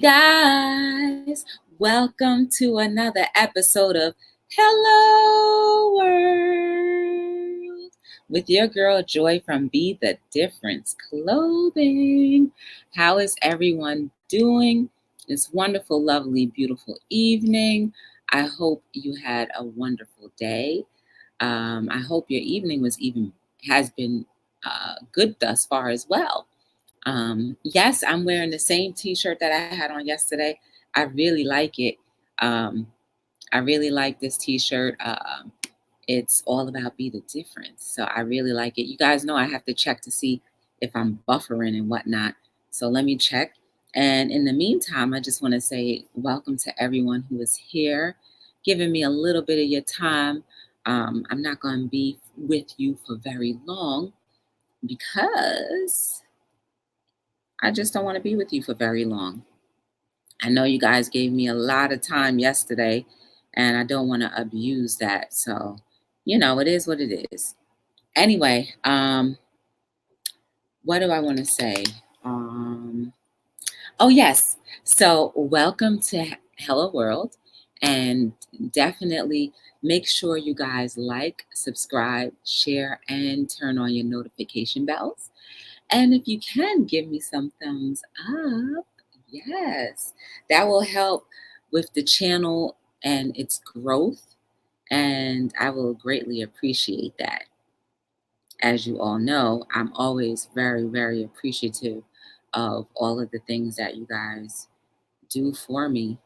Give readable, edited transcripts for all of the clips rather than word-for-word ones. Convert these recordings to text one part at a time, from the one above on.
Guys, welcome to another episode of Hello World with your girl Joy from Be the Difference Clothing. How is everyone doing this wonderful, lovely, beautiful evening? I hope you had a wonderful day. I hope your evening has been good thus far as well. Yes, I'm wearing the same t-shirt that I had on yesterday. I really like it. Um, I really like this t-shirt. It's all about be the difference. So I really like it. You guys know I have to check to see if I'm buffering and whatnot. So let me check. And in the meantime, I just want to say welcome to everyone who is here, giving me a little bit of your time. I'm not going to be with you for very long because I just don't want to be with you for very long. I know you guys gave me a lot of time yesterday, and I don't want to abuse that. So, it is what it is. Anyway, what do I want to say? Oh, yes. So, welcome to Hello World, and definitely make sure you guys like, subscribe, share, and turn on your notification bells. And if you can give me some thumbs up, yes, that will help with the channel and its growth. And I will greatly appreciate that. As you all know, I'm always very, very appreciative of all of the things that you guys do for me.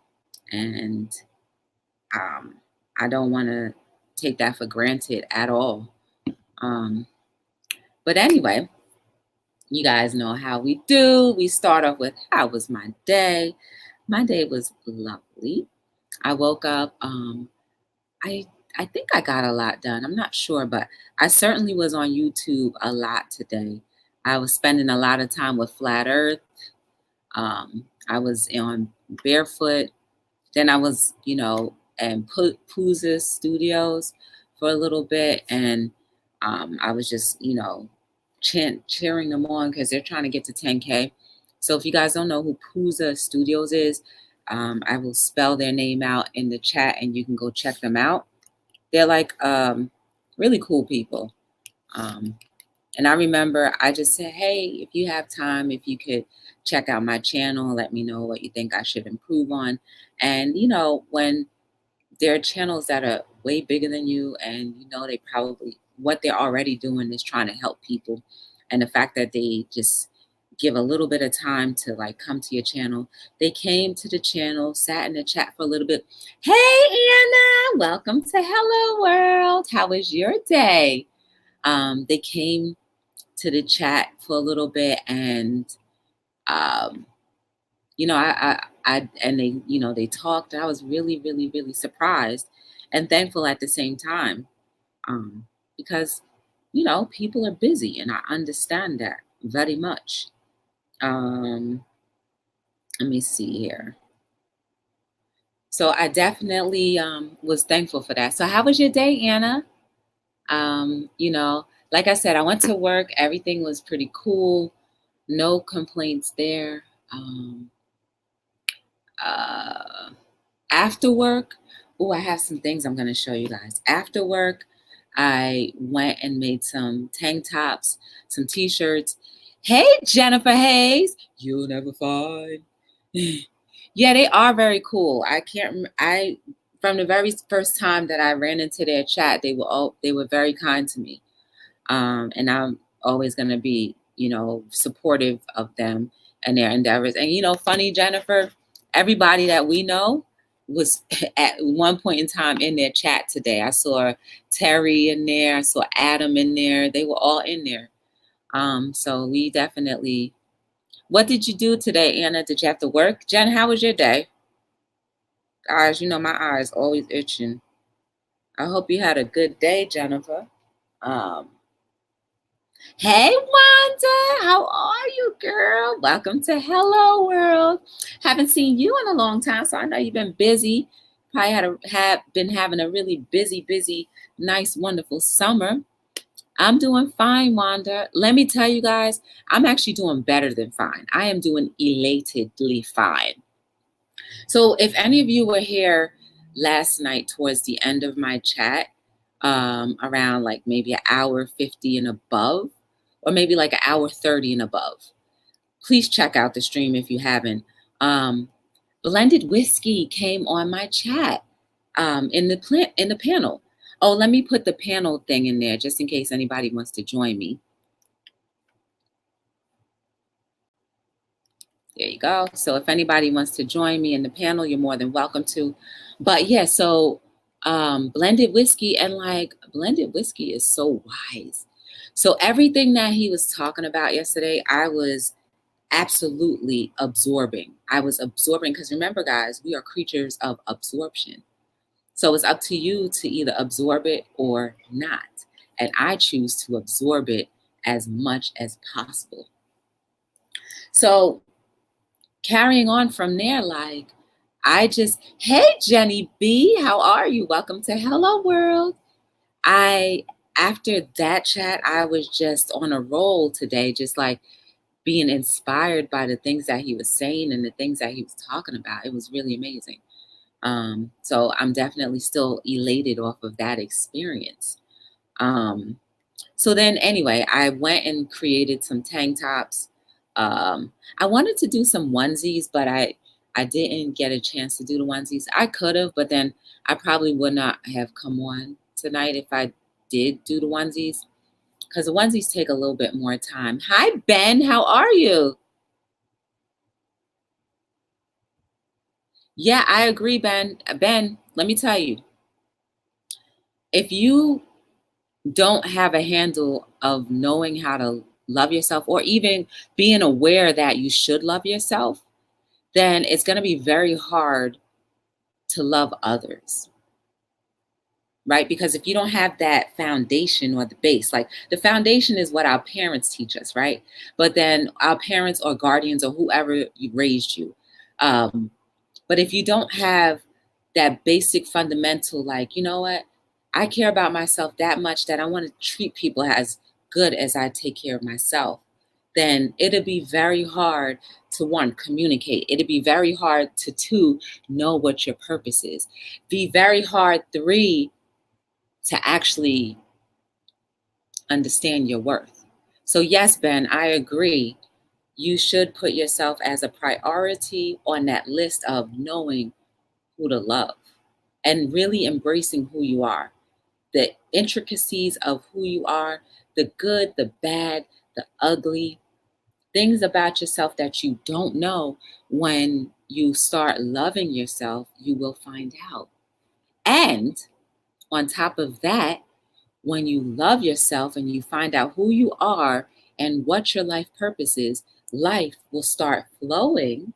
And um, I don't want to take that for granted at all. Um, but anyway, you guys know how we do. We start off with how was my day? My day was lovely. I woke up. I I think I got a lot done. I'm not sure, but I certainly was on YouTube a lot today. I was spending a lot of time with Flat Earth. I was on Barefoot. Then I was, and Pooza Studios for a little bit, and I was just, cheering them on because they're trying to get to 10K. So if you guys don't know who Pooza Studios is, I will spell their name out in the chat, and you can go check them out. They're like really cool people. And I remember I just said, hey, if you have time, if you could check out my channel, let me know what you think I should improve on. And, when there are channels that are way bigger than you and, they probably, what they're already doing is trying to help people. And the fact that they just give a little bit of time to like come to your channel. They came to the channel, sat in the chat for a little bit. Hey, Anna, welcome to Hello World. How was your day? They came to the chat for a little bit, and I and they they talked. I was really, really, really surprised and thankful at the same time, because people are busy, and I understand that very much. Let me see here. So I definitely was thankful for that. So how was your day, Anna? Like I said, I went to work. Everything was pretty cool. No complaints there. Uh, After work, I have some things I'm going to show you guys. After work, I went and made some tank tops, some t-shirts. Hey, Jennifer Hayes, you'll never find. Yeah, they are very cool. I can't. From the very first time that I ran into their chat, they were very kind to me, and I'm always going to be, supportive of them and their endeavors. And funny, Jennifer, everybody that we know was at one point in time in their chat today. I saw Terry in there. I saw Adam in there. They were all in there. So we definitely. What did you do today, Anna? Did you have to work? Jen, how was your day? Guys, my eyes always itching. I hope you had a good day, Jennifer. Hey, Wanda, how are you, girl? Welcome to Hello World. Haven't seen you in a long time, so I know you've been busy. Probably have been having a really busy, nice, wonderful summer. I'm doing fine, Wanda. Let me tell you guys, I'm actually doing better than fine. I am doing elatedly fine. So if any of you were here last night towards the end of my chat, around like maybe an hour 50 and above, or maybe like an hour 30 and above, please check out the stream if you haven't. Blended Whiskey came on my chat in the panel. Oh, let me put the panel thing in there just in case anybody wants to join me. There you go. So if anybody wants to join me in the panel, you're more than welcome to. But yeah, so Blended Whiskey, and like Blended Whiskey is so wise. So everything that he was talking about yesterday, I was absolutely absorbing. I was absorbing because remember, guys, we are creatures of absorption. So it's up to you to either absorb it or not. And I choose to absorb it as much as possible. So carrying on from there, like hey, Jenny B, how are you? Welcome to Hello World. After that chat, I was just on a roll today, just like being inspired by the things that he was saying and the things that he was talking about. It was really amazing. So I'm definitely still elated off of that experience. So then anyway, I went and created some tank tops. I wanted to do some onesies, but I didn't get a chance to do the onesies. I could have, but then I probably would not have come on tonight if I did do the onesies, because the onesies take a little bit more time. Hi, Ben. How are you? Yeah, I agree, Ben. Ben, let me tell you, if you don't have a handle of knowing how to love yourself, or even being aware that you should love yourself, then it's going to be very hard to love others, right? Because if you don't have that foundation or the base, like the foundation is what our parents teach us, right? But then our parents or guardians or whoever raised you. But if you don't have that basic fundamental, like, you know what? I care about myself that much that I want to treat people as good as I take care of myself, then it'll be very hard to, one, communicate. It'll be very hard to, two, know what your purpose is. Be very hard, three, to actually understand your worth. So yes, Ben, I agree. You should put yourself as a priority on that list of knowing who to love and really embracing who you are. The intricacies of who you are, the good, the bad, the ugly, things about yourself that you don't know. When you start loving yourself, you will find out. And on top of that, when you love yourself and you find out who you are and what your life purpose is, life will start flowing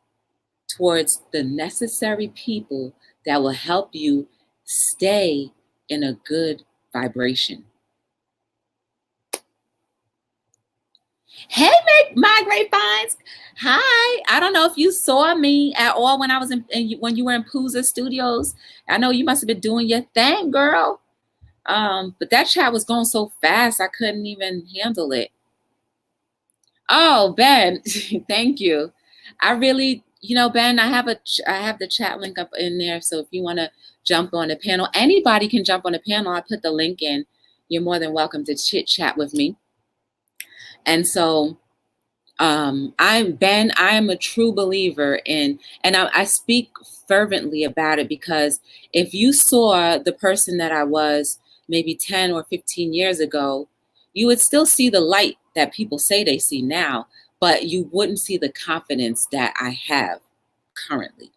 towards the necessary people that will help you stay in a good vibration. Hey, my grapevines. Hi. I don't know if you saw me at all when I was when you were in Pooza Studios. I know you must have been doing your thing, girl. But that chat was going so fast, I couldn't even handle it. Oh, Ben, thank you. I really, Ben, I have the chat link up in there. So if you want to jump on the panel, anybody can jump on the panel. I put the link in. You're more than welcome to chit chat with me. And so I'm a true believer in, and I speak fervently about it, because if you saw the person that I was maybe 10 or 15 years ago, you would still see the light that people say they see now, but you wouldn't see the confidence that I have currently.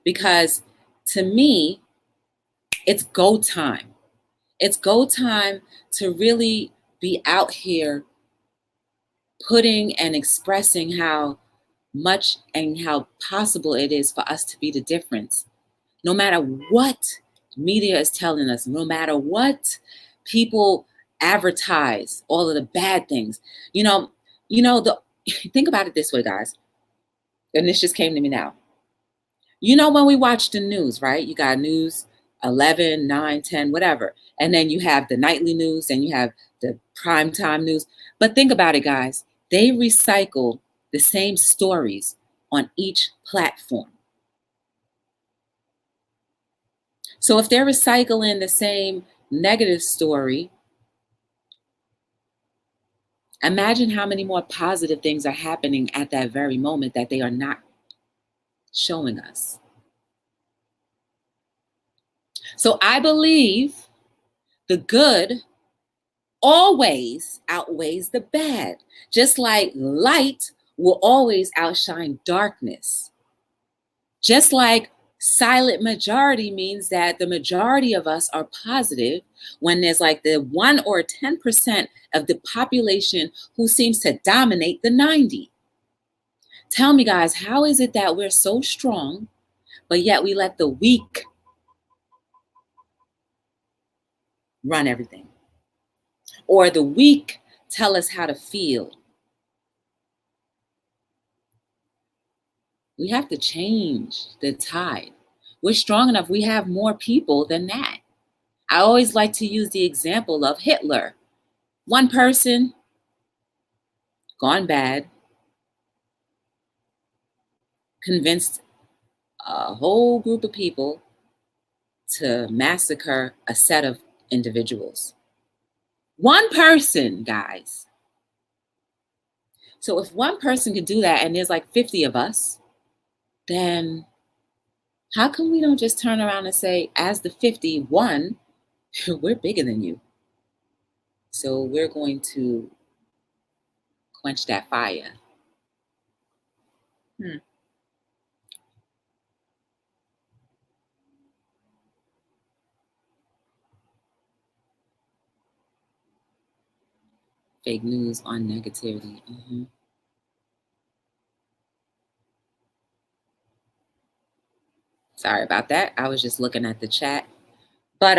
Because to me, it's go time. It's go time to really be out here putting and expressing how much and how possible it is for us to be the difference. No matter what media is telling us, no matter what people advertise, all of the bad things, think about it this way, guys. And this just came to me now. When we watch the news, right? You got news 11, 9, 10, whatever. And then you have the nightly news and you have the primetime news. But think about it, guys. They recycle the same stories on each platform. So if they're recycling the same negative story, imagine how many more positive things are happening at that very moment that they are not showing us. So I believe the good always outweighs the bad, just like light will always outshine darkness. Just like silent majority means that the majority of us are positive, when there's like the 1 or 10% of the population who seems to dominate the 90. Tell me, guys, how is it that we're so strong, but yet we let the weak run everything? Or the weak tell us how to feel? We have to change the tide. We're strong enough. We have more people than that. I always like to use the example of Hitler. One person, gone bad, convinced a whole group of people to massacre a set of individuals. One person, guys. So if one person could do that and there's like 50 of us, then how come we don't just turn around and say, as the 51, we're bigger than you. So we're going to quench that fire. Fake news on negativity. Sorry about that. I was just looking at the chat. But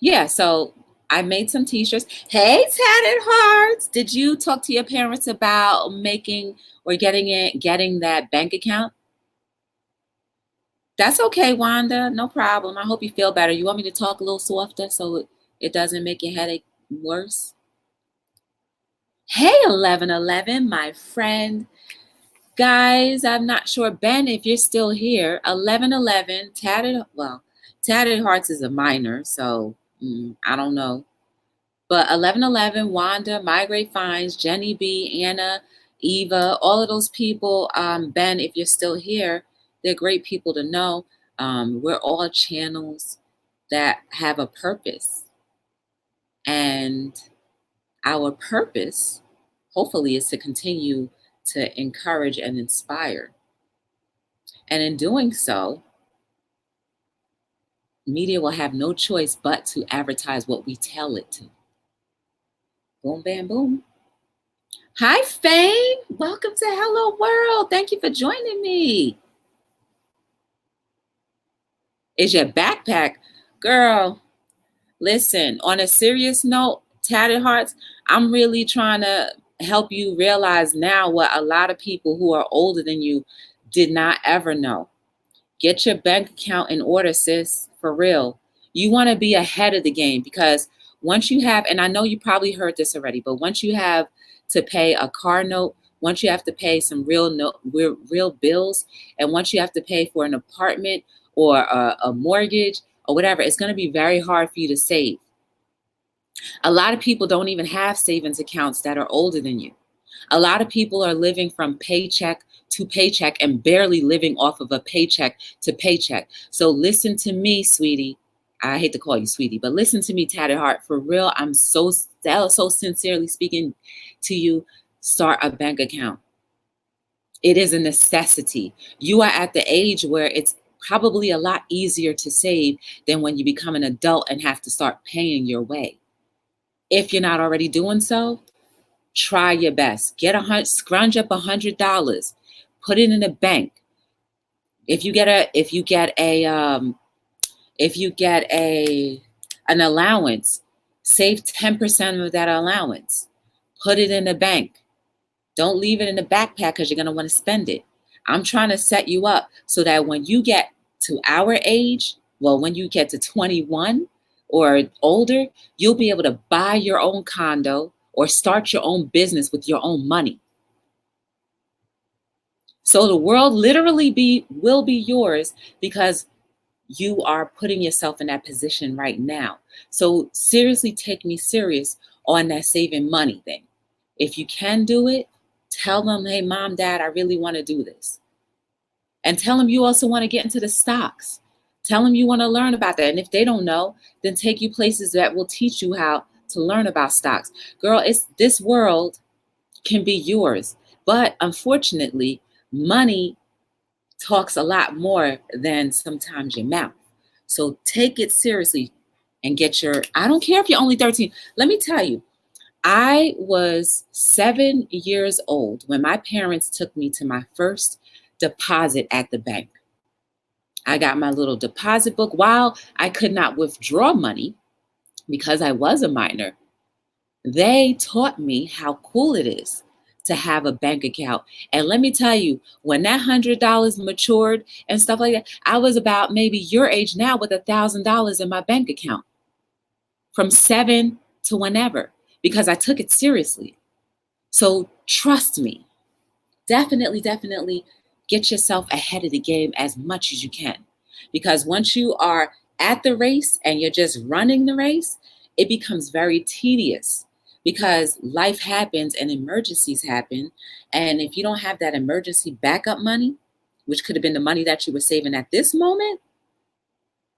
yeah, so I made some t-shirts. Hey, Tatted Hearts. Did you talk to your parents about making or getting that bank account? That's okay, Wanda. No problem. I hope you feel better. You want me to talk a little softer so it doesn't make your headache worse? Hey, 1111, my friend. Guys, I'm not sure, Ben, if you're still here. 1111, Tatted Hearts is a minor, so I don't know. But 1111, Wanda, My Great Finds, Jenny B, Anna, Eva, all of those people, Ben, if you're still here, they're great people to know. We're all channels that have a purpose. And our purpose, hopefully, is to continue to encourage and inspire. And in doing so, media will have no choice but to advertise what we tell it to. Boom, bam, boom. Hi, Fame. Welcome to Hello World. Thank you for joining me. Is your backpack? Girl, listen, on a serious note, Tatted Hearts, I'm really trying to help you realize now what a lot of people who are older than you did not ever know. Get your bank account in order, sis, for real. You want to be ahead of the game, because once you have, and I know you probably heard this already, but once you have to pay a car note, once you have to pay some real bills, and once you have to pay for an apartment or a mortgage or whatever, it's going to be very hard for you to save. A lot of people don't even have savings accounts that are older than you. A lot of people are living from paycheck to paycheck and barely living off of a paycheck to paycheck. So listen to me, sweetie. I hate to call you sweetie, but listen to me, Tatted Heart. For real, I'm so sincerely speaking to you. Start a bank account. It is a necessity. You are at the age where it's probably a lot easier to save than when you become an adult and have to start paying your way. If you're not already doing so, try your best. Scrounge up $100. Put it in a bank. If you get an allowance, save 10% of that allowance. Put it in a bank. Don't leave it in the backpack because you're going to want to spend it. I'm trying to set you up so that when you get to our age, well, when you get to 21 or older, you'll be able to buy your own condo or start your own business with your own money. So the world literally will be yours because you are putting yourself in that position right now. So seriously, take me serious on that saving money thing. If you can do it, tell them, hey, mom, dad, I really want to do this. And tell them you also want to get into the stocks. Tell them you want to learn about that. And if they don't know, then take you places that will teach you how to learn about stocks. Girl, it's this world can be yours. But unfortunately, money talks a lot more than sometimes your mouth. So take it seriously and get your, I don't care if you're only 13. Let me tell you, I was 7 years old when my parents took me to my first deposit at the bank. I got my little deposit book. While I could not withdraw money because I was a minor, they taught me how cool it is to have a bank account. And let me tell you, when that $100 matured and stuff like that, I was about maybe your age now with $1,000 in my bank account from 7 to whenever because I took it seriously. So trust me, definitely get yourself ahead of the game as much as you can. Because once you are at the race and you're just running the race, it becomes very tedious because life happens and emergencies happen. And if you don't have that emergency backup money, which could have been the money that you were saving at this moment,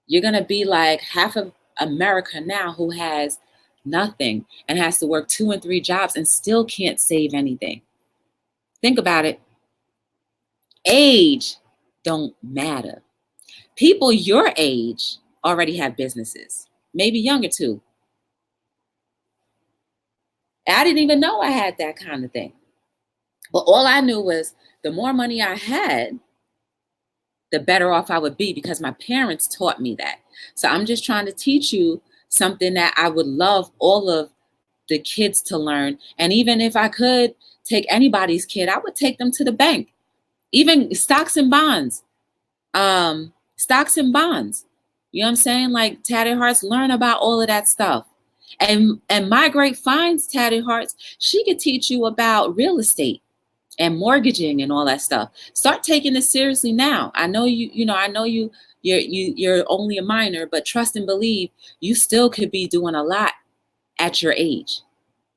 you're going to be like half of America now who has nothing and has to work 2 and 3 jobs and still can't save anything. Think about it. Age don't matter. People your age already have businesses, maybe younger too. I didn't even know I had that kind of thing. But all I knew was the more money I had, the better off I would be because my parents taught me that. So I'm just trying to teach you something that I would love all of the kids to learn. And even if I could take anybody's kid, I would take them to the bank. Even stocks and bonds. Stocks and bonds. You know what I'm saying? Like Tatted Hearts, learn about all of that stuff. And my great finds, Tatted Hearts, she could teach you about real estate and mortgaging and all that stuff. Start taking it seriously now. I know you're only a minor, but trust and believe you still could be doing a lot at your age.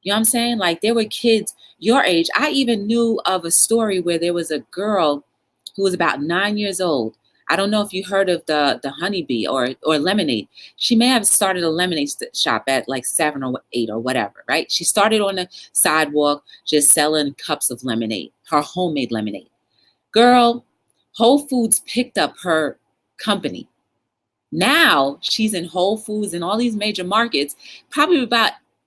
You know what I'm saying? Like there were kids your age. I even knew of a story where there was a girl who was about 9 years old. I don't know if you heard of the honeybee or lemonade. She may have started a lemonade shop at like 7 or 8 or whatever, right? She started on the sidewalk just selling cups of lemonade, her homemade lemonade. Girl, Whole Foods picked up her company. Now she's in Whole Foods and all these major markets, probably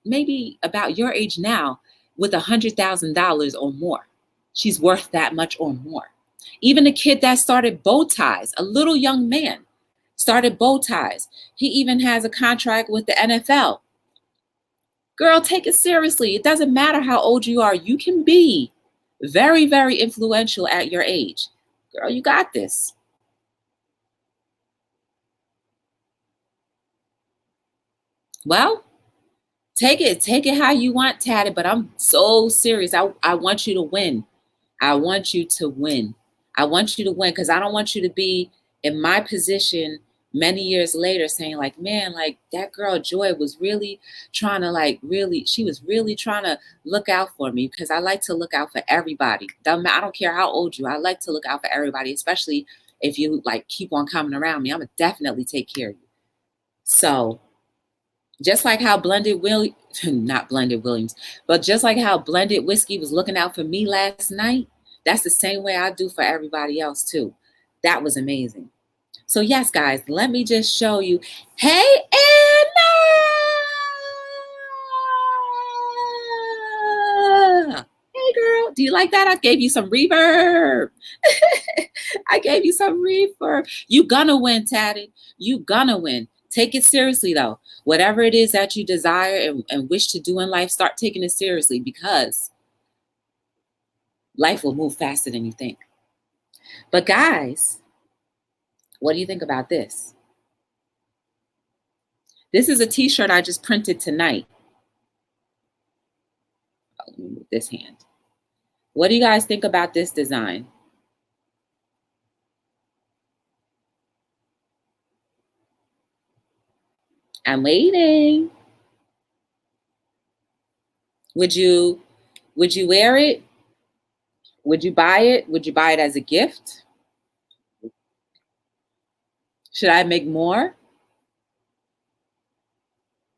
maybe about your age now, with $100,000 or more. She's worth that much or more. Even a kid that started bow ties, a little young man, started bow ties. He even has a contract with the NFL. Girl, take it seriously. It doesn't matter how old you are. You can be very influential at your age. Girl, you got this. Well, take it how you want, Tatted, but I'm so serious. I want you to win. I want you to win. I want you to win because I don't want you to be in my position many years later saying like, man, like that girl Joy was really trying to she was really trying to look out for me because I like to look out for everybody. I don't care how old you are. I like to look out for everybody, especially if you like keep on coming around me. I'm gonna definitely take care of you. So just like how not Blended Williams, but just like how Blended Whiskey was looking out for me last night, that's the same way I do for everybody else too. That was amazing. So yes, guys, let me just show you. Hey, Anna! Hey, girl, do you like that? I gave you some reverb. I gave you some reverb. You gonna win, Tatted. You gonna win. Take it seriously, though. Whatever it is that you desire and wish to do in life, start taking it seriously because life will move faster than you think. But guys, what do you think about this? This is a t-shirt I just printed tonight. Oh, let me move this hand. What do you guys think about this design? I'm waiting. Would you wear it? Would you buy it? Would you buy it as a gift? Should I make more?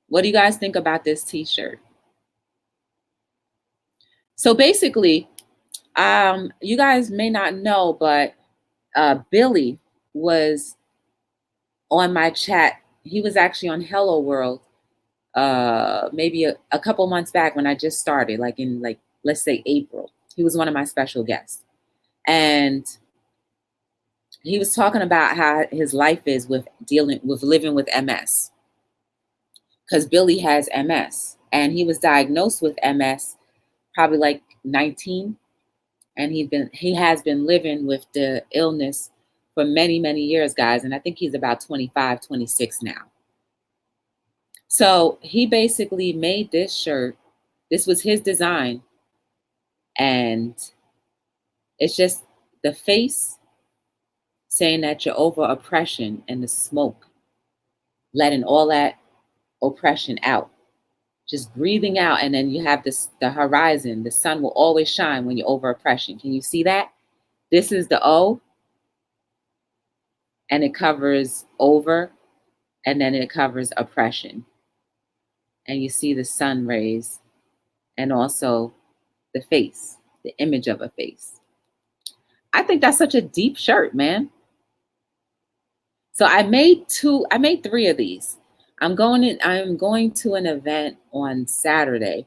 What do you guys think about this t-shirt? So basically, you guys may not know, but Billy was on my chat. He was actually on Hello World maybe a couple months back when I just started, like in let's say April. He was one of my special guests. And he was talking about how his life is with living with MS. Because Billy has MS. And he was diagnosed with MS probably like 19. And he has been living with the illness for many, many years, guys. And I think he's about 25, 26 now. So he basically made this shirt. This was his design. And it's just the face saying that you're over oppression, and the smoke, letting all that oppression out, just breathing out. And then you have the horizon. The sun will always shine when you're over oppression. Can you see that? This is the O, and it covers over, and then it covers oppression. And you see the sun rays, and also the face, the image of a face. I think that's such a deep shirt, man. So I made 3 of these. I'm going to an event on Saturday.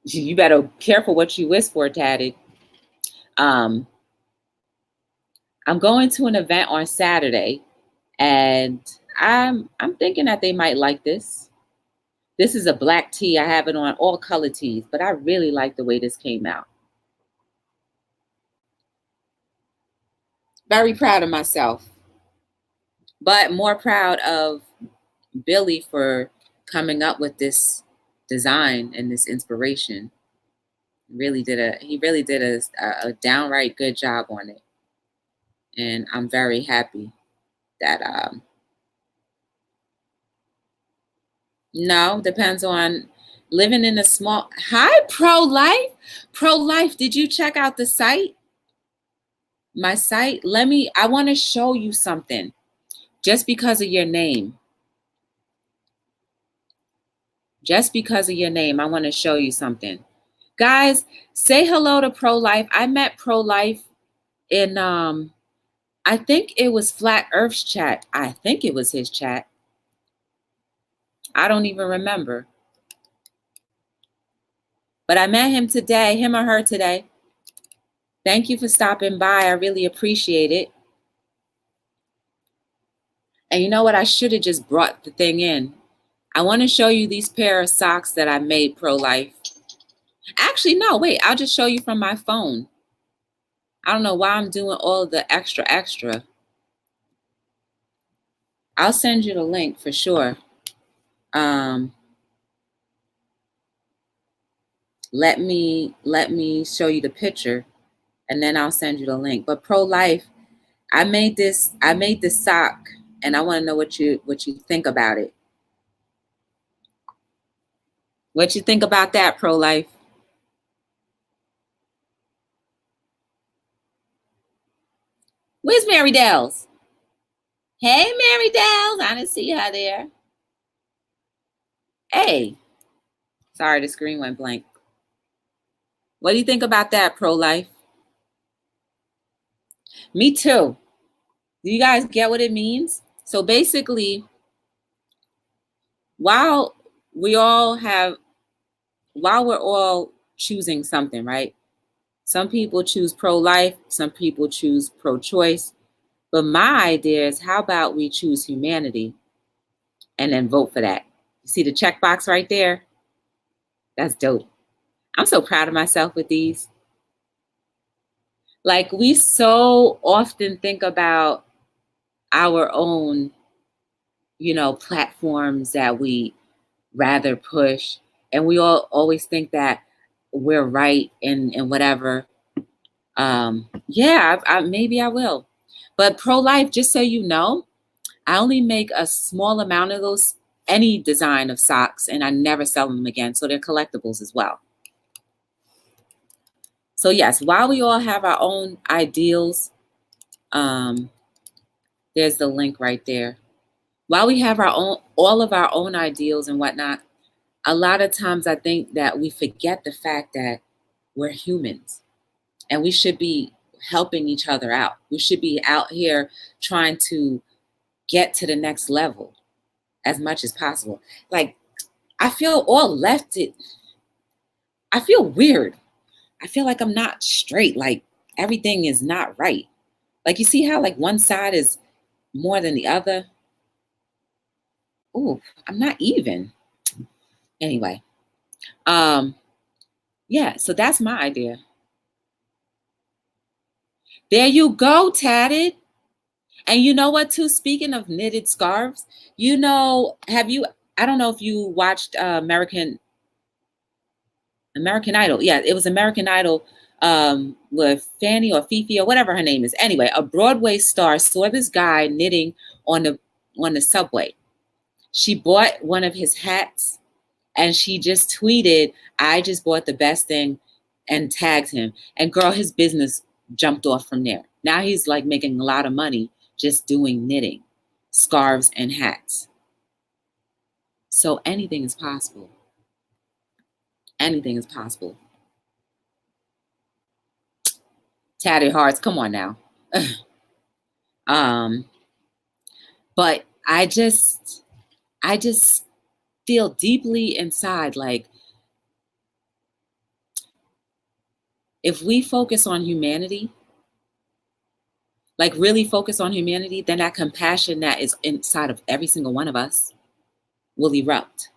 You better be careful what you wish for, Tatted. I'm going to an event on Saturday, and I'm thinking that they might like this. This is a black tee. I have it on all color tees, but I really like the way this came out. Very proud of myself, but more proud of Billy for coming up with this design and this inspiration. He really did a downright good job on it. And I'm very happy that no, depends on living in a small. Hi, pro-life, did you check out the site? My site? I want to show you something. Just because of your name, I want to show you something. Guys, say hello to Pro-Life. I met Pro-Life in I think it was Flat Earth's chat. I think it was his chat. I don't even remember. But I met him today, him or her today. Thank you for stopping by. I really appreciate it. And you know what? I should have just brought the thing in. I want to show you these pair of socks that I made, Pro-Life. Actually, no, wait. I'll just show you from my phone. I don't know why I'm doing all the extra. I'll send you the link for sure. Let me show you the picture, and then I'll send you the link. But Pro-Life, I made this sock, and I want to know what you think about it. What you think about that, Pro-Life? Where's Mary Dells? Hey, Mary Dells. I didn't see her there. Hey. Sorry, the screen went blank. What do you think about that, Pro-Life? Me too. Do you guys get what it means? So basically, while we're all choosing something, right? Some people choose pro-life, some people choose pro-choice. But my idea is, how about we choose humanity and then vote for that? You see the checkbox right there? That's dope. I'm so proud of myself with these. Like, we so often think about our own, platforms that we rather push. And we all always think that we're right and whatever. Yeah, maybe I will. But pro-life, just so you know, I only make a small amount of those, any design of socks, and I never sell them again. So they're collectibles as well. So yes, while we all have our own ideals, there's the link right there. While we have our own, all of our own ideals and whatnot, a lot of times I think that we forget the fact that we're humans and we should be helping each other out. We should be out here trying to get to the next level as much as possible. Like, I feel all left it. I feel weird. I feel like I'm not straight. Like everything is not right. Like you see how like one side is more than the other. Ooh, I'm not even. Anyway, yeah, so that's my idea. There you go, Tatted. And you know what, too? Speaking of knitted scarves, you know, I don't know if you watched American Idol. Yeah, it was American Idol with Fanny or Fifi or whatever her name is. Anyway, a Broadway star saw this guy knitting on the subway. She bought one of his hats and she just tweeted, "I just bought the best thing," and tagged him. And girl, his business jumped off from there. Now he's like making a lot of money just doing knitting, scarves and hats. So anything is possible. Anything is possible. Tatted hearts, come on now. But I just feel deeply inside like if we focus on humanity, like really focus on humanity, then that compassion that is inside of every single one of us will erupt.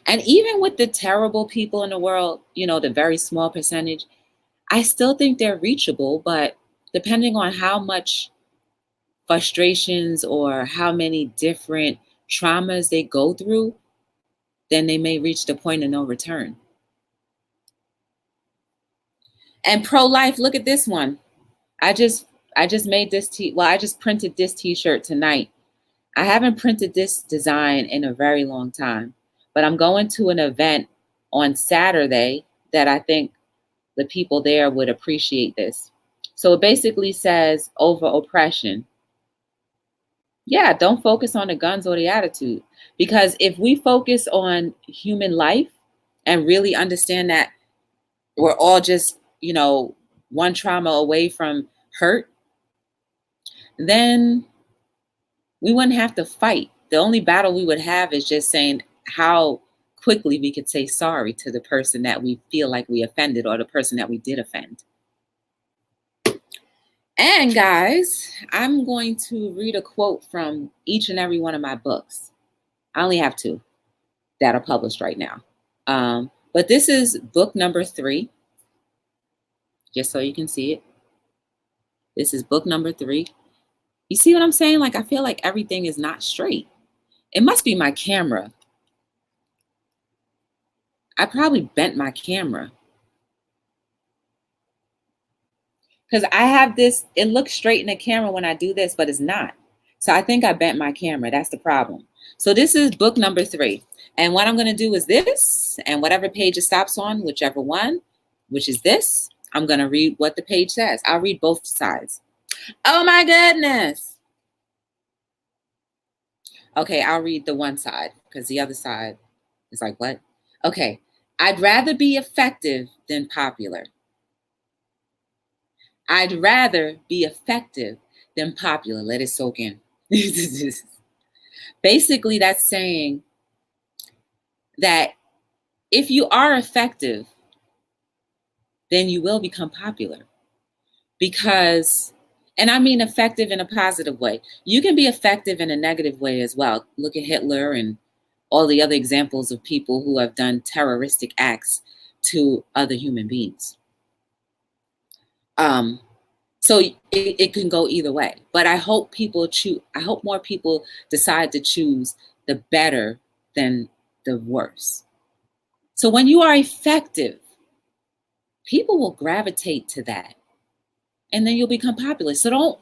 And even with the terrible people in the world, you know, the very small percentage, I still think they're reachable, but depending on how much frustrations or how many different traumas they go through, then they may reach the point of no return. And pro-life, look at this one. I just made this I just printed this t-shirt tonight. I haven't printed this design in a very long time, but I'm going to an event on Saturday that I think the people there would appreciate this. So it basically says over oppression. Yeah, don't focus on the guns or the attitude. Because if we focus on human life and really understand that we're all just, you know, one trauma away from hurt, then we wouldn't have to fight. The only battle we would have is just saying how quickly we could say sorry to the person that we feel like we offended or the person that we did offend. And guys, I'm going to read a quote from each and every one of my books. I only have 2 that are published right now. But this is book number 3, just so you can see it. This is book number 3. You see what I'm saying? Like, I feel like everything is not straight. It must be my camera. I probably bent my camera. Because I have this, it looks straight in the camera when I do this, but it's not. So I think I bent my camera. That's the problem. So this is book number 3. And what I'm going to do is this, and whatever page it stops on, whichever one, which is this, I'm going to read what the page says. I'll read both sides. Oh my goodness. Okay, I'll read the one side because the other side is like, what? Okay. I'd rather be effective than popular. I'd rather be effective than popular. Let it soak in. Basically, that's saying that if you are effective, then you will become popular. Because, and I mean effective in a positive way. You can be effective in a negative way as well. Look at Hitler and all the other examples of people who have done terroristic acts to other human beings. So it can go either way. But I hope more people decide to choose the better than the worse. So when you are effective, people will gravitate to that. and then you'll become popular. So don't,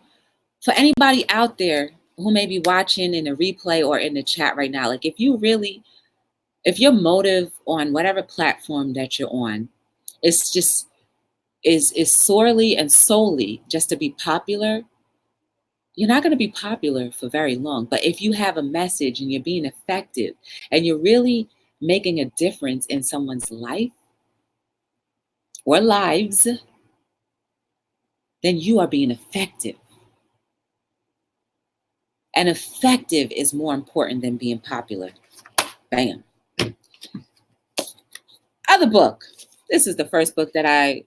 for anybody out there who may be watching in a replay or in the chat right now, like if your motive on whatever platform that you're on is sorely and solely just to be popular, you're not going to be popular for very long. But if you have a message and you're being effective and you're really making a difference in someone's life or lives, then you are being effective. And effective is more important than being popular. Bam. Other book. This is the first book that I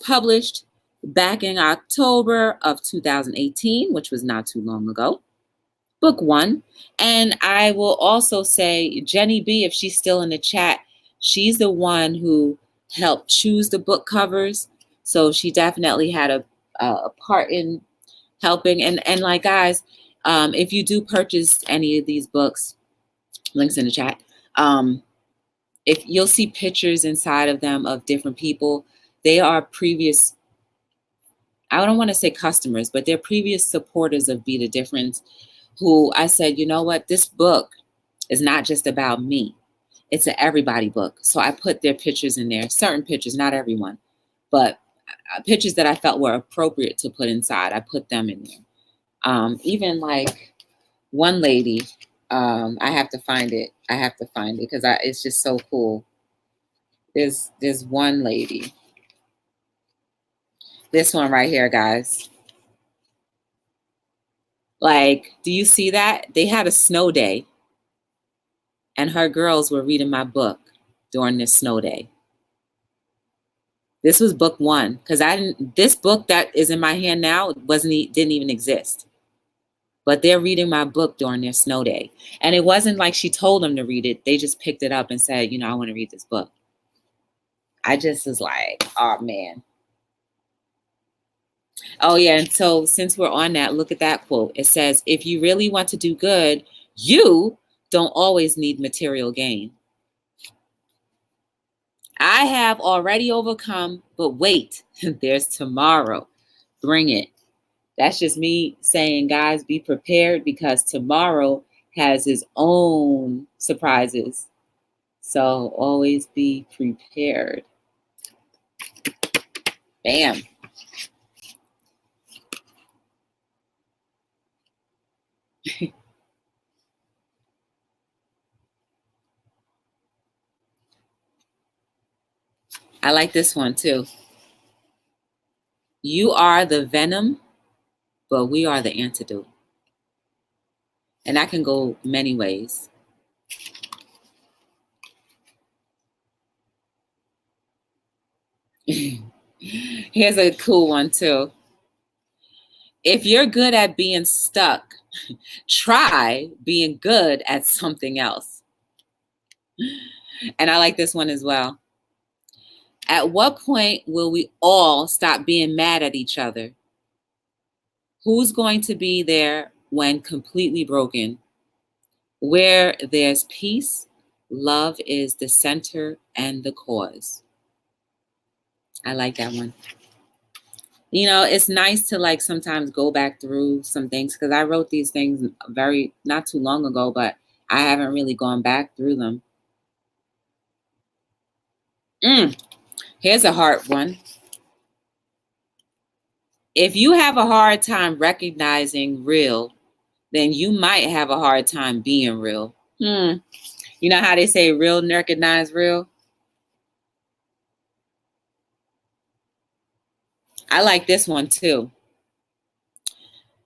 published back in October of 2018, which was not too long ago. Book 1. And I will also say Jenny B, if she's still in the chat, she's the one who helped choose the book covers. So she definitely had a part in helping. And like, guys, if you do purchase any of these books, links in the chat, if you'll see pictures inside of them of different people, they are previous, I don't want to say customers, but they're previous supporters of Be the Difference, who I said, you know what, this book is not just about me. It's an everybody book. So I put their pictures in there, certain pictures, not everyone, but pictures that I felt were appropriate to put inside. I put them in there. Even like one lady, I have to find it. Because it's just so cool. There's one lady. This one right here, guys. Like, do you see that? They had a snow day, and her girls were reading my book during this snow day. This was book 1, because this book that is in my hand now didn't even exist. But they're reading my book during their snow day. And it wasn't like she told them to read it. They just picked it up and said, you know, I want to read this book. I just was like, oh, man. Oh, yeah. And so since we're on that, look at that quote. It says, if you really want to do good, you don't always need material gain. I have already overcome, but wait, there's tomorrow. Bring it. That's just me saying, guys, be prepared, because tomorrow has its own surprises. So always be prepared. Bam. I like this one too. You are the venom, but we are the antidote. And that can go many ways. Here's a cool one too. If you're good at being stuck, try being good at something else. And I like this one as well. At what point will we all stop being mad at each other? Who's going to be there when completely broken? Where there's peace, love is the center and the cause. I like that one. You know, it's nice to like sometimes go back through some things, because I wrote these things not too long ago, but I haven't really gone back through them. Here's a hard one. If you have a hard time recognizing real, then you might have a hard time being real. You know how they say real recognize real? I like this one too.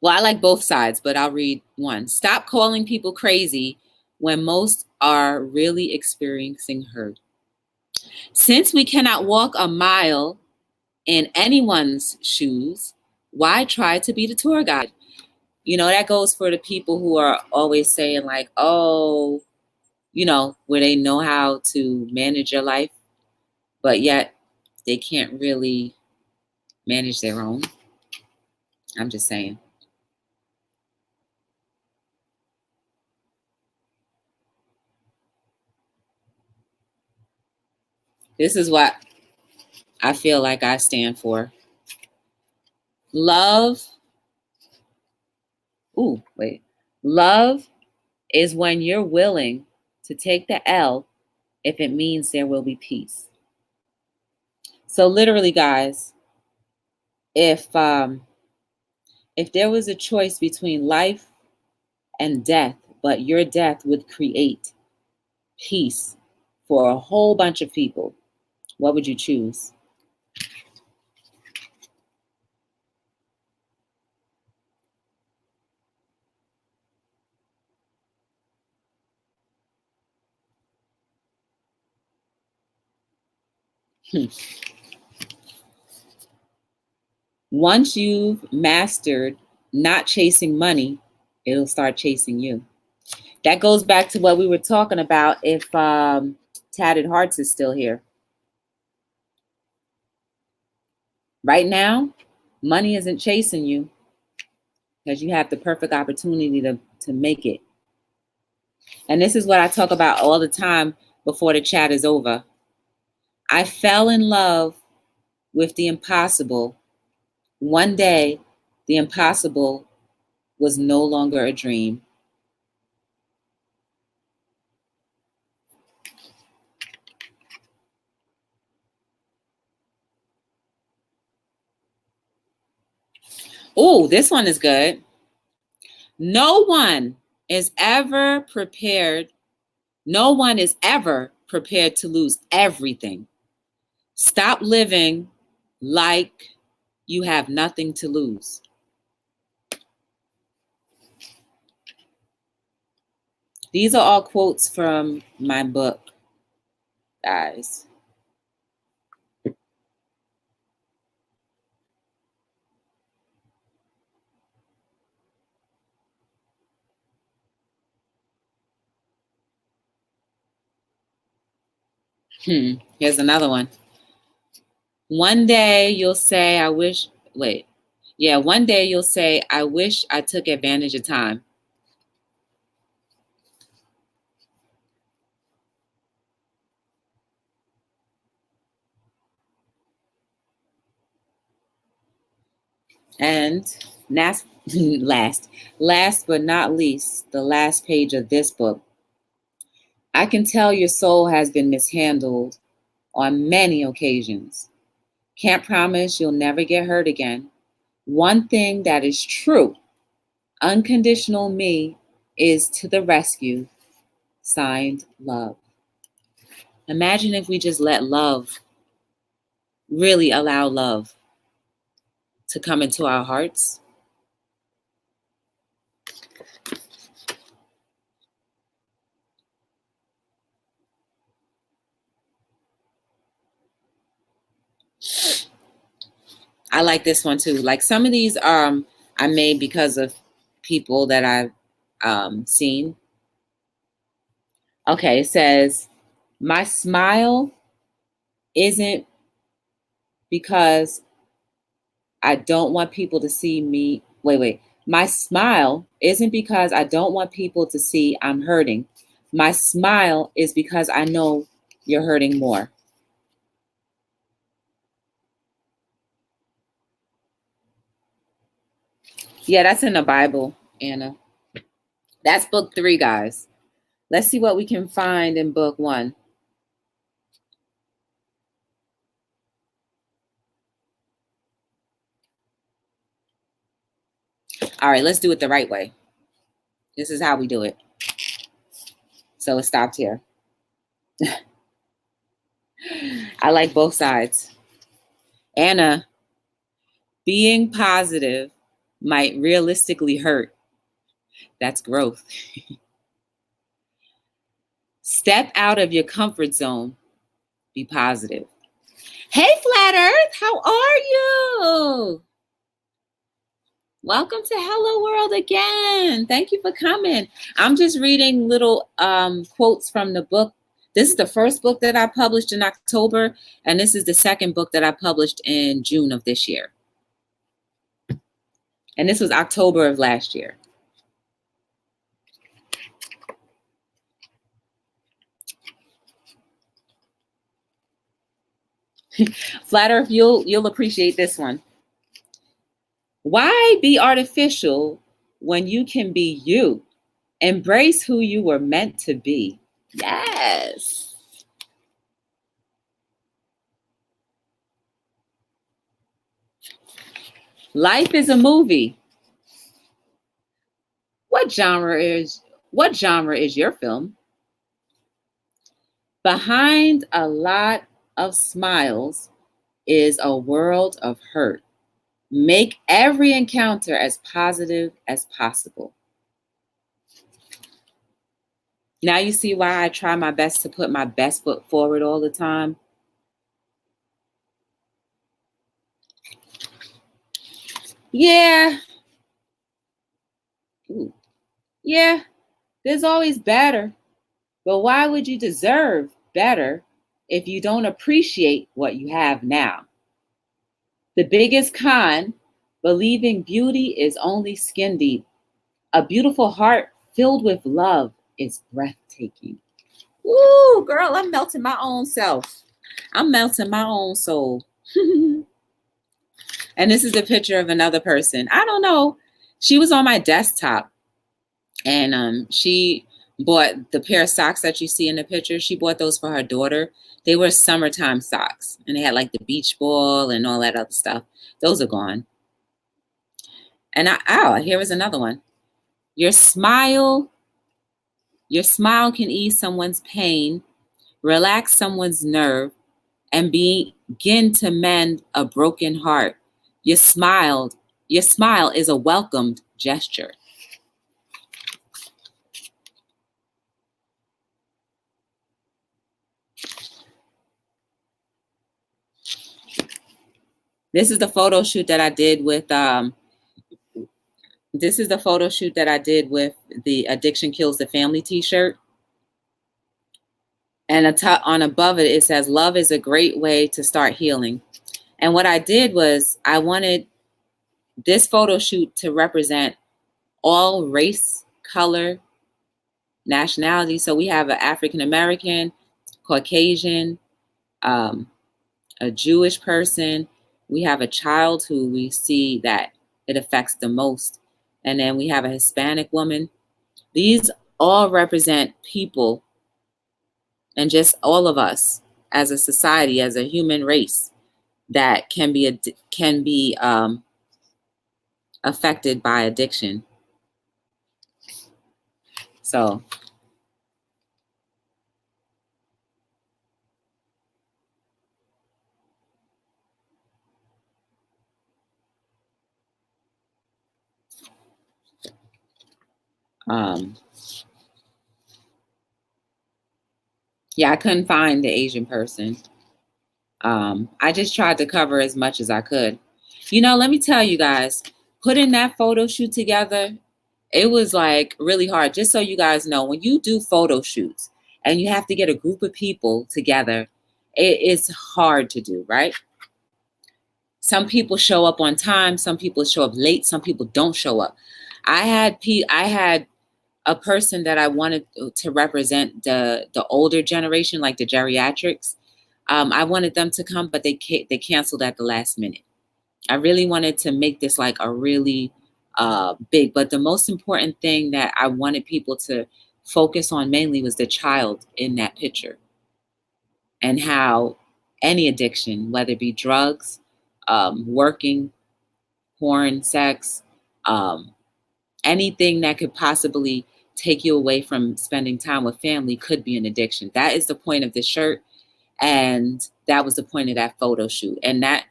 Well, I like both sides, but I'll read one. Stop calling people crazy when most are really experiencing hurt. Since we cannot walk a mile in anyone's shoes, why try to be the tour guide? You know, that goes for the people who are always saying like, oh, you know, where they know how to manage your life, but yet they can't really manage their own. I'm just saying. This is what I feel like I stand for. Love, love is when you're willing to take the L if it means there will be peace. So literally, guys, if there was a choice between life and death, but your death would create peace for a whole bunch of people, what would you choose? Once you've mastered not chasing money, it'll start chasing you. That goes back to what we were talking about if Tatted Hearts is still here. Right now, money isn't chasing you because you have the perfect opportunity to make it. And this is what I talk about all the time before the chat is over. I fell in love with the impossible. One day, the impossible was no longer a dream. Oh, this one is good. No one is ever prepared to lose everything. Stop living like you have nothing to lose. These are all quotes from my book, guys. Here's another one. One day you'll say, one day you'll say, I wish I took advantage of time. And last but not least, the last page of this book. I can tell your soul has been mishandled on many occasions. Can't promise you'll never get hurt again. One thing that is true, unconditional me is to the rescue. Signed, Love. Imagine if we just let love, really allow love to come into our hearts. I like this one too. Like some of these I made because of people that I've seen. Okay, it says, my smile isn't because I don't want people to see me. My smile isn't because I don't want people to see I'm hurting. My smile is because I know you're hurting more. Yeah, that's in the Bible, Anna. That's book 3, guys. Let's see what we can find in book 1. All right, let's do it the right way. This is how we do it. So it stopped here. I like both sides. Anna, being positive might realistically hurt. That's growth. Step out of your comfort zone. Be positive. Hey, Flat Earth, how are you? Welcome to Hello World again. Thank you for coming. I'm just reading little quotes from the book. This is the first book that I published in October, and this is the second book that I published in June of this year. And this was October of last year. Flat Earth, you'll appreciate this one. Why be artificial when you can be you? Embrace who you were meant to be. Yes. Life is a movie. What genre is your film? Behind a lot of smiles is a world of hurt. Make every encounter as positive as possible. Now you see why I try my best to put my best foot forward all the time. Yeah. Ooh. Yeah, there's always better. But why would you deserve better if you don't appreciate what you have now? The biggest con, believing beauty is only skin deep. A beautiful heart filled with love is breathtaking. Ooh, girl, I'm melting my own self. I'm melting my own soul. And this is a picture of another person. I don't know. She was on my desktop, and she bought the pair of socks that you see in the picture. She bought those for her daughter. They were summertime socks, and they had like the beach ball and all that other stuff. Those are gone. And here was another one. Your smile can ease someone's pain, relax someone's nerve, and begin to mend a broken heart. Your smile is a welcomed gesture. This is the photo shoot that I did with the Addiction Kills the Family t-shirt. And on above it, it says, love is a great way to start healing. And what I did was I wanted this photo shoot to represent all race, color, nationality. So we have an African American, Caucasian, a Jewish person. We have a child who we see that it affects the most. And then we have a Hispanic woman. These all represent people, and just all of us as a society, as a human race, that can be affected by addiction. So yeah, I couldn't find the Asian person. I just tried to cover as much as I could. Let me tell you guys, putting that photo shoot together, it was like really hard. Just so you guys know, when you do photo shoots and you have to get a group of people together, it's hard to do, right? Some people show up on time, some people show up late, some people don't show up. I had a person that I wanted to represent the older generation, like the geriatrics. I wanted them to come, but they canceled at the last minute. I really wanted to make this like a really big, but the most important thing that I wanted people to focus on mainly was the child in that picture, and how any addiction, whether it be drugs, working, porn, sex, anything that could possibly take you away from spending time with family could be an addiction. That is the point of this shirt. And that was the point of that photo shoot. And that,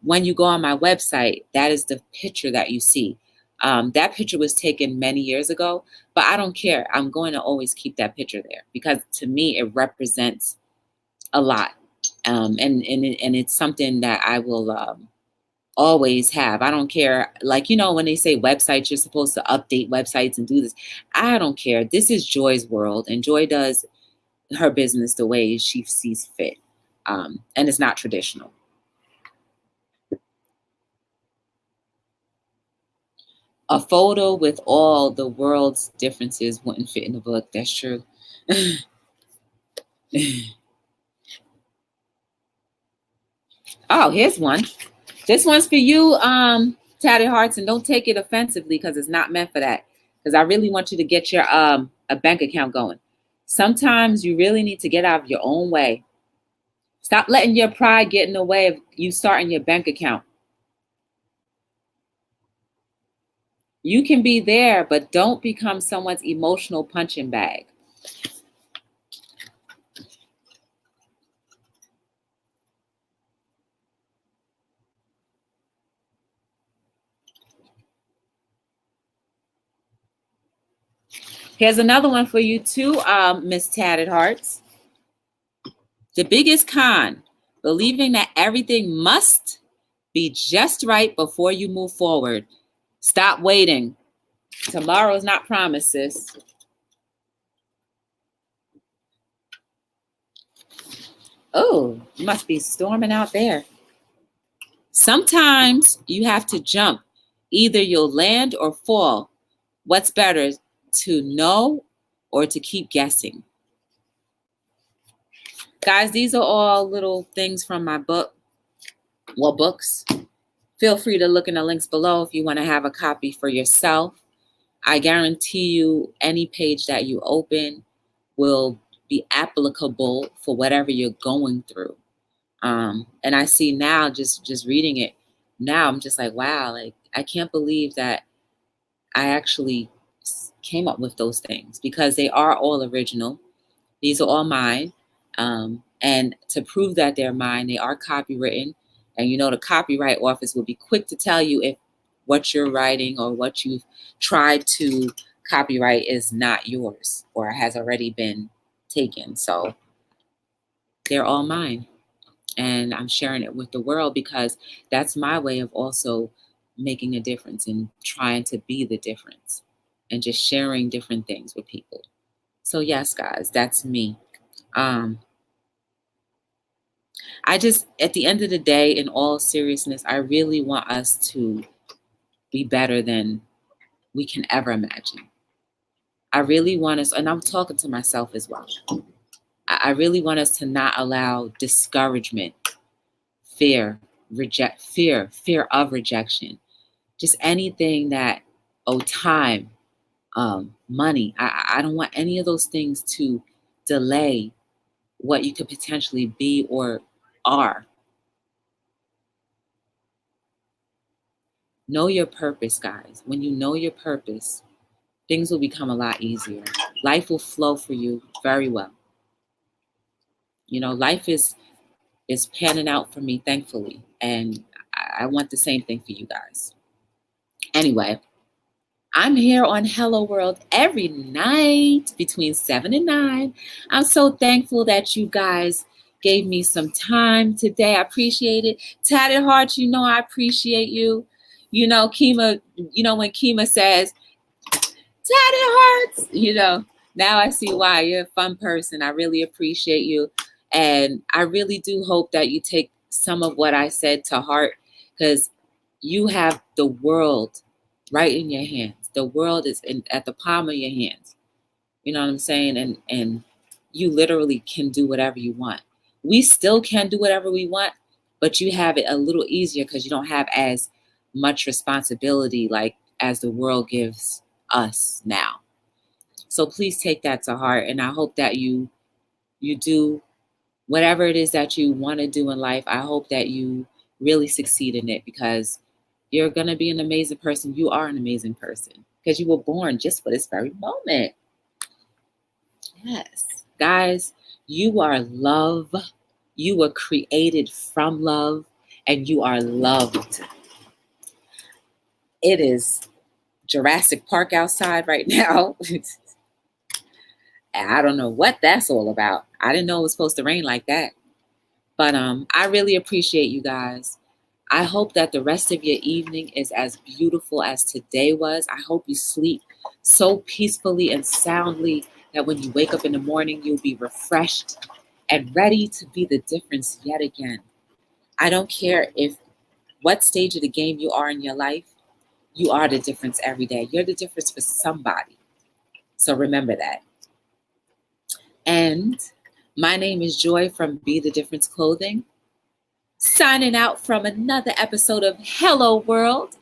when you go on my website, that is the picture that you see. That picture was taken many years ago, but I don't care. I'm going to always keep that picture there because to me, it represents a lot. And it's something that I will always have. I don't care. Like, when they say websites, you're supposed to update websites and do this. I don't care. This is Joy's world, and Joy does her business the way she sees fit. And it's not traditional. A photo with all the world's differences wouldn't fit in the book. That's true. Oh, here's one. This one's for you, Tatted Hearts, and don't take it offensively because it's not meant for that. Because I really want you to get your a bank account going. Sometimes you really need to get out of your own way. Stop letting your pride get in the way of you starting your bank account. You can be there, but don't become someone's emotional punching bag. Here's another one for you too, Miss Tatted Hearts. The biggest con, believing that everything must be just right before you move forward. Stop waiting. Tomorrow's not promised, sis. Oh, it must be storming out there. Sometimes you have to jump. Either you'll land or fall. What's better, to know or to keep guessing? Guys, these are all little things from my book. Well, books. Feel free to look in the links below if you want to have a copy for yourself. I guarantee you any page that you open will be applicable for whatever you're going through. And I see now, just reading it now, I'm just like, wow, like I can't believe that I actually came up with those things because they are all original. These are all mine. And to prove that they're mine, they are copywritten. And the Copyright Office will be quick to tell you if what you're writing or what you've tried to copyright is not yours or has already been taken. So they're all mine. And I'm sharing it with the world because that's my way of also making a difference and trying to be the difference and just sharing different things with people. So yes, guys, that's me. I just, at the end of the day, in all seriousness, I really want us to be better than we can ever imagine. I really want us, and I'm talking to myself as well. I really want us to not allow discouragement, fear of rejection, just anything that, time, money. I don't want any of those things to delay what you could potentially be or are. Know your purpose, guys. When you know your purpose, things will become a lot easier. Life will flow for you very well. Life is panning out for me, thankfully. And I want the same thing for you guys. Anyway, I'm here on Hello World every night between 7 and 9. I'm so thankful that you guys gave me some time today. I appreciate it. Tatted Hearts, I appreciate you. Kima, when Kima says, Tatted Hearts, now I see why. You're a fun person. I really appreciate you. And I really do hope that you take some of what I said to heart because you have the world right in your hands. The world is at the palm of your hands. You know what I'm saying? And you literally can do whatever you want. We still can do whatever we want, but you have it a little easier because you don't have as much responsibility like as the world gives us now. So please take that to heart. And I hope that you do whatever it is that you want to do in life. I hope that you really succeed in it because you're going to be an amazing person. You are an amazing person because you were born just for this very moment. Yes. Guys, you are love. You were created from love and you are loved. It is Jurassic Park outside right now. I don't know what that's all about. I didn't know it was supposed to rain like that. But I really appreciate you guys. I hope that the rest of your evening is as beautiful as today was. I hope you sleep so peacefully and soundly that when you wake up in the morning, you'll be refreshed and ready to be the difference yet again. I don't care what stage of the game you are in your life, you are the difference every day. You're the difference for somebody. So remember that. And my name is Joy from Be the Difference Clothing. signing out from another episode of Hello World.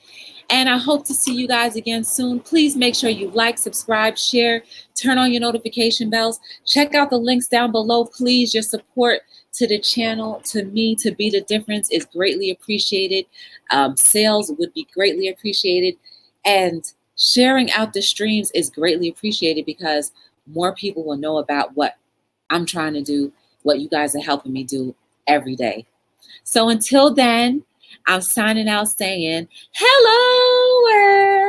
And I hope to see you guys again soon. Please make sure you like, subscribe, share, turn on your notification bells. Check out the links down below. Please, your support to the channel, to me, to Be the Difference is greatly appreciated. Sales would be greatly appreciated. And sharing out the streams is greatly appreciated because more people will know about what I'm trying to do, what you guys are helping me do every day. So until then, I'm signing out saying, hello, world.